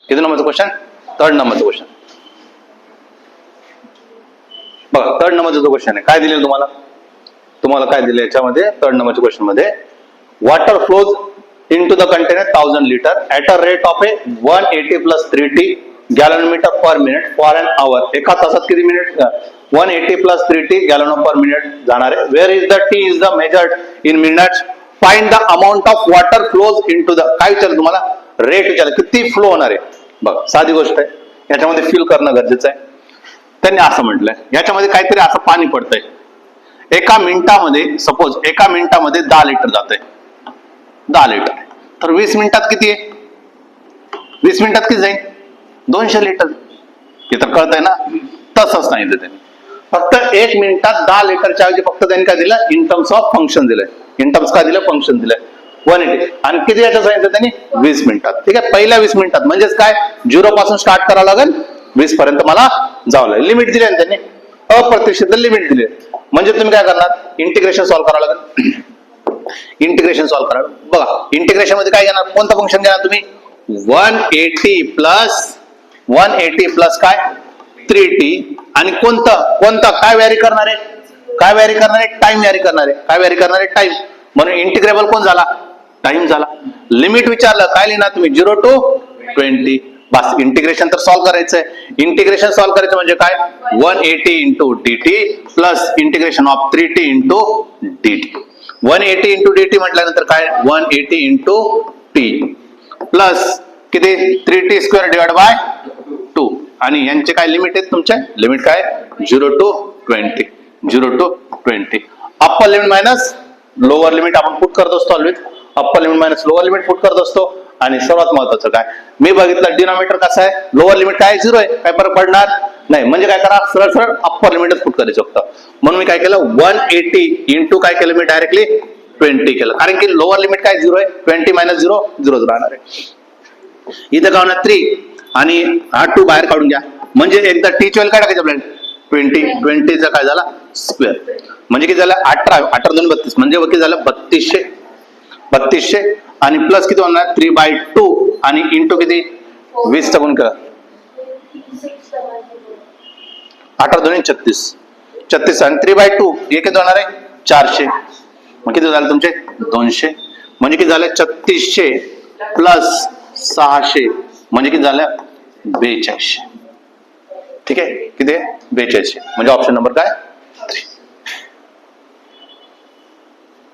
किती नंबरचं question? 3rd नंबरचं क्वेश्चन. बघा 3rd नंबरचा जो क्वेश्चन आहे काय दिलेलं तुम्हाला काय दिले याच्यामध्ये 3rd नंबरच्या क्वेश्चन मध्ये water flows into the container 1000 liter at a rate of a 180 plus 3t gallon meter per minute for an hour. एका तासात किती minute 180 plus 3t gallon per minute जाणार आहे. Where is the t is the measured in minutes. Find the amount of water flows into the काय विचारलं तुम्हाला? Rate विचारलं किती फ्लो होणार आहे. बघ साधी गोष्ट आहे, याच्यामध्ये फिल करणं गरजेचं आहे. त्यांनी असं म्हटलंय याच्यामध्ये काहीतरी असं पाणी पडतंय एका मिनिटामध्ये, सपोज एका मिनिटामध्ये 10 लिटर जातंय 10 लिटर, तर 20 मिनिटात किती आहे? 20 मिनिटात किती जाईल? 200 लिटर. हे तर कळतंय ना? तसंच नाही त्यांनी फक्त 1 मिनिटात 10 लिटरच्या ऐवजी फक्त त्यांनी काय दिलं? इन टर्म्स ऑफ फंक्शन दिलंय. इन टर्म्स काय दिलं? फंक्शन दिलंय 180. आणि किती याचं सांगितलं त्यांनी? 20 मिनिटात. ठीक आहे, पहिल्या 20 मिनिटात म्हणजेच काय 0 पासून स्टार्ट करावं लागेल 20 पर्यंत मला जावं लागेल. लिमिट दिली ना त्यांनी, अप्रत्यक्षित लिमिट दिली. म्हणजे तुम्ही काय करणार? इंटिग्रेशन सॉल्व्ह करावं लागेल. इंटिग्रेशन सॉल्व्ह करा. बघा इंटिग्रेशन मध्ये काय घेणार? कोणतं फंक्शन घेणार तुम्ही? 180 प्लस काय 3t आणि कोणतं काय व्हॅरी करणार आहे? काय व्हॅरी करणार आहे? टाइम व्हॅरी करणार आहे. काय व्हॅरी करणार आहे? टाइम. म्हणून इंटिग्रेबल कोण झाला? टाइम झाला. लिमिट विचारलं काय लिहिणार तुम्ही? 0 to 20. बस इंटिग्रेशन तर सॉल्व्ह करायचंय. इंटिग्रेशन सॉल्व्ह करायचं म्हणजे काय? 180 into dt plus integration of 3t into dt. 180 into dt म्हटल्यानंतर काय? 180 into t प्लस किती? 3t square divide by 2. आणि यांचे काय लिमिट आहेत तुमचे? लिमिट काय? 0 to 20. 0 to 20. Upper limit minus lower limit आपण पुट करत असतो always. Upper limit minus lower limit put करत असतो. आणि सर्वात महत्वाचं काय मी बघितलं डिनॉमिनेटर कसं आहे? लोअर लिमिट काय 0 आहे, काय फरक पडणार नाही. म्हणजे काय करा? सरळ सरळ अप्पर लिमिटच पुट करायचं फक्त. म्हणून मी काय केलं? 180 इंटू काय केलं मी? डायरेक्टली 20 केलं. कारण की लोअर लिमिट काय 0 आहे. 20 मायनस 0 0 राहणार आहे. इथं काय होणार? 3 आणि हा 2 बाहेर काढून घ्या. म्हणजे एकदा टी ची व्हॅल्यू काय टाकायचं आपल्याला? 20 चा काय झाला? स्क्वेअर. म्हणजे किती झालं? 18 18 2 32 म्हणजे किती झालं? 3200 आणि प्लस किती होणार? 3/2 आणि इंटू किती? 20 चा गुण करा. 18 2 36 आणि 3/2 हे किती होणार आहे? 400. मग किती झालं तुमचे? 200. म्हणजे किती झालं? 3600 प्लस 600 म्हणजे किती झालं? 4200. ठीक आहे, किती? 4200. म्हणजे ऑप्शन नंबर काय?